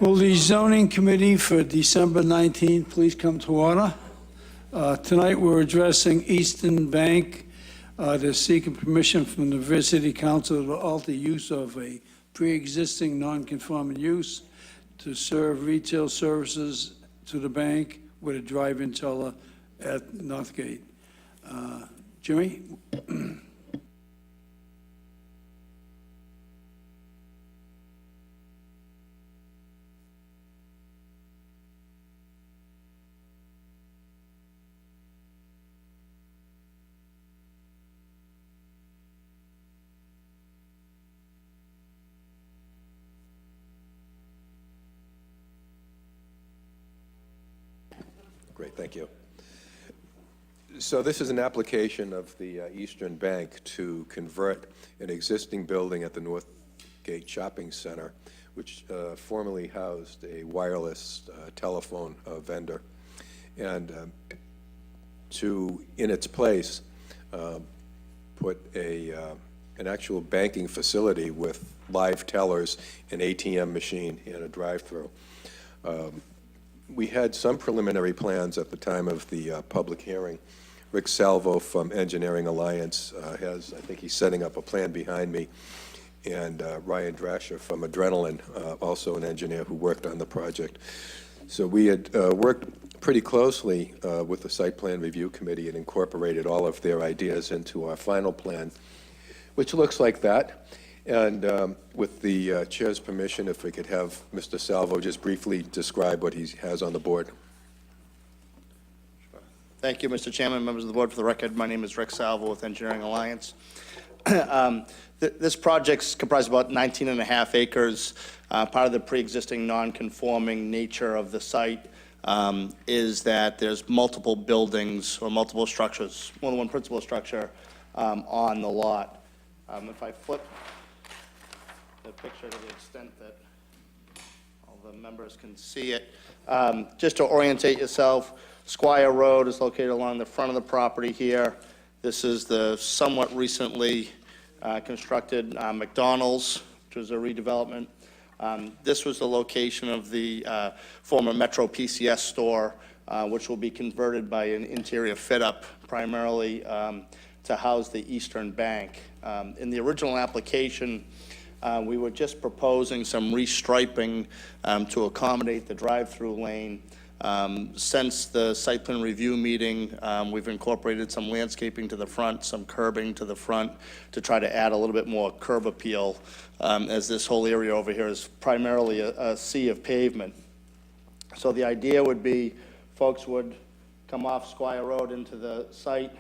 Will the zoning committee for December 19th please come to order? Tonight we're addressing Eastern Bank. They're seeking permission from the Revere City Council to alter use of a pre-existing non-conforming use to serve retail services to the bank with a drive-in teller at Northgate. Jimmy? Great, thank you. So this is an application of the Eastern Bank to convert an existing building at the Northgate Shopping Center, which formerly housed a wireless telephone vendor, and to, in its place, put an actual banking facility with live tellers, an ATM machine, and a drive-through. We had some preliminary plans at the time of the public hearing. Rick Salvo from Engineering Alliance I think he's setting up a plan behind me, and Ryan Drasher from Adrenaline, also an engineer who worked on the project. So we had worked pretty closely with the Site Plan Review Committee and incorporated all of their ideas into our final plan, which looks like that. And with the chair's permission, if we could have Mr. Salvo just briefly describe what he has on the board. Sure. Thank you, Mr. Chairman, members of the board. For the record, my name is Rick Salvo with Engineering Alliance. This project's comprised of about 19 and a half acres. Part of the pre-existing non-conforming nature of the site is that there's multiple buildings or multiple structures, more than one principal structure on the lot. If I flip the picture to the extent that all the members can see it. Just to orientate yourself, Squire Road is located along the front of the property here. This is the somewhat recently constructed McDonald's, which was a redevelopment. This was the location of the former Metro PCS store, which will be converted by an interior fit-up primarily to house the Eastern Bank. In the original application, we were just proposing some restriping to accommodate the drive-through lane. Since the site plan review meeting, we've incorporated some landscaping to the front, some curbing to the front to try to add a little bit more curb appeal, as this whole area over here is primarily a sea of pavement. So the idea would be folks would come off Squire Road into the site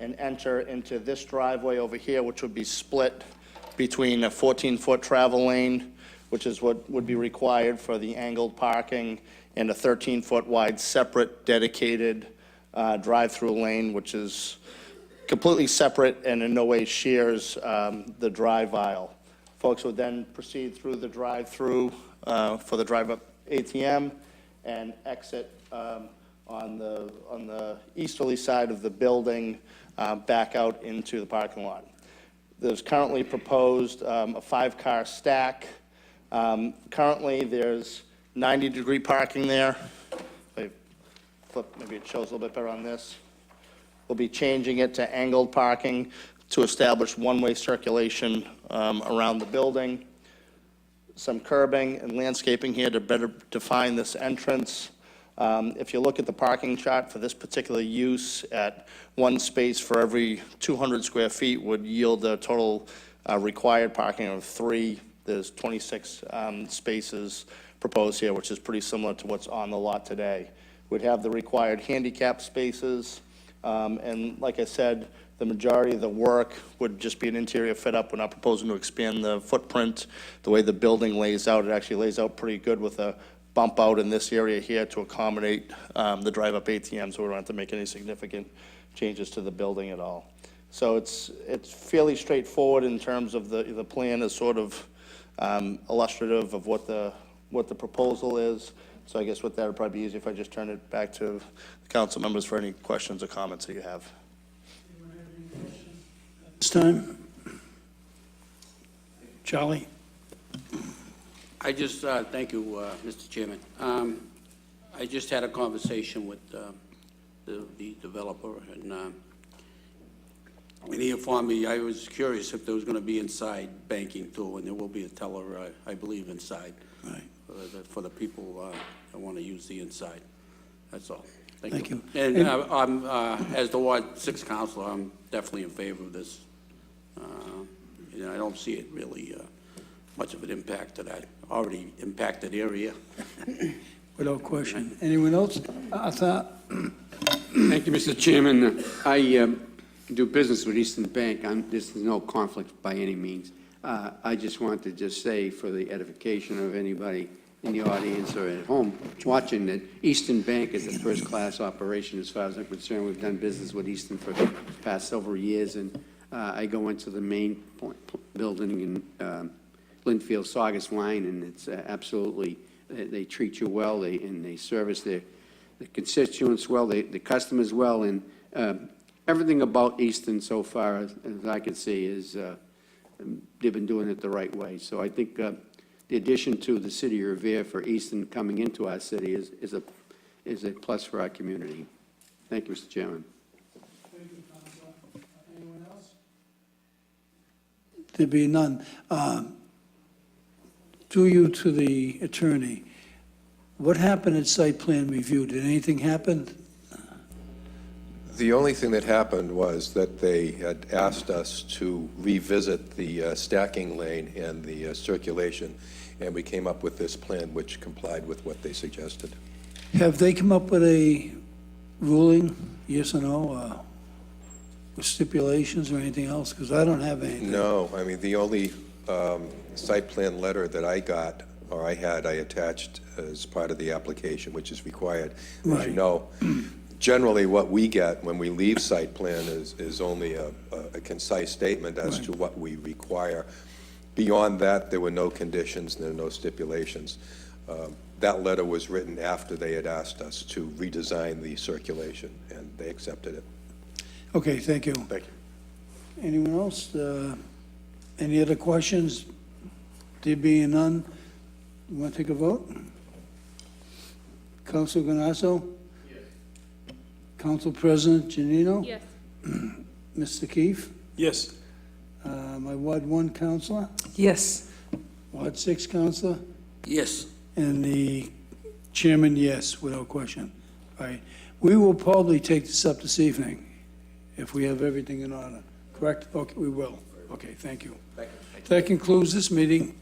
and enter into this driveway over here, which would be split between a 14-foot travel lane, which is what would be required for the angled parking, and a 13-foot wide separate dedicated drive-through lane, which is completely separate and in no way shares the drive aisle. Folks would then proceed through the drive-through for the drive-up ATM and exit on the easterly side of the building back out into the parking lot. There's currently proposed a 5-car stack. Currently, there's 90-degree parking there. If I flip, maybe it shows a little bit better on this. We'll be changing it to angled parking to establish one-way circulation around the building. Some curbing and landscaping here to better define this entrance. If you look at the parking chart for this particular use, at one space for every 200 square feet would yield a total required parking of 3. There's 26 spaces proposed here, which is pretty similar to what's on the lot today. We'd have the required handicap spaces, and like I said, the majority of the work would just be an interior fit-up. We're not proposing to expand the footprint. The way the building lays out, it actually lays out pretty good with a bump out in this area here to accommodate the drive-up ATM, so we don't have to make any significant changes to the building at all. So it's fairly straightforward in terms of the plan is sort of illustrative of what the proposal is. So I guess with that, it'd probably be easy if I just turn it back to the council members for any questions or comments that you have. Anyone have any questions at this time? Charlie? I just, thank you, Mr. Chairman. I just had a conversation with the developer, and he informed me, I was curious if there was going to be inside banking too, and there will be a teller, I believe, inside. Right. For the people that want to use the inside. That's all. Thank you. And I'm, as the Ward 6 councilor, I'm definitely in favor of this. I don't see it really much of an impact to that already impacted area. Without question. Anyone else? Arthur? Thank you, Mr. Chairman. I do business with Eastern Bank. This is no conflict by any means. I just want to just say, for the edification of anybody in the audience or at home watching, that Eastern Bank is a first-class operation as far as I'm concerned. We've done business with Eastern for the past several years, and I go into the main building in Linfield Saugus line, and it's absolutely, they treat you well, and they service the constituents well, the customers well, and everything about Easton so far, as I can see, is they've been doing it the right way. So I think the addition to the city of Revere for Easton coming into our city is a plus for our community. Thank you, Mr. Chairman. Thank you, Councilor. Anyone else? There be none. Through you to the attorney, what happened at site plan review? Did anything happen? The only thing that happened was that they had asked us to revisit the stacking lane and the circulation, and we came up with this plan which complied with what they suggested. Have they come up with a ruling, yes or no, with stipulations or anything else? Because I don't have anything. No, I mean, the only site plan letter that I got, or I attached as part of the application, which is required. As Right. you know, generally what we get when we leave site plan is only a concise statement as to what we require. Beyond that, there were no conditions, there were no stipulations. That letter was written after they had asked us to redesign the circulation, and they accepted it. Okay, thank you. Thank you. Anyone else? Any other questions? There being none, you want to take a vote? Council Ganasso? Yes. Council President Janino? Yes. Mr. Keefe? Yes. My Ward 1 Councilor? Yes. Ward 6 Councilor? Yes. And the chairman, yes, without question. All right. We will probably take this up this evening if we have everything in order, correct? Okay, we will. Okay, thank you. That concludes this meeting.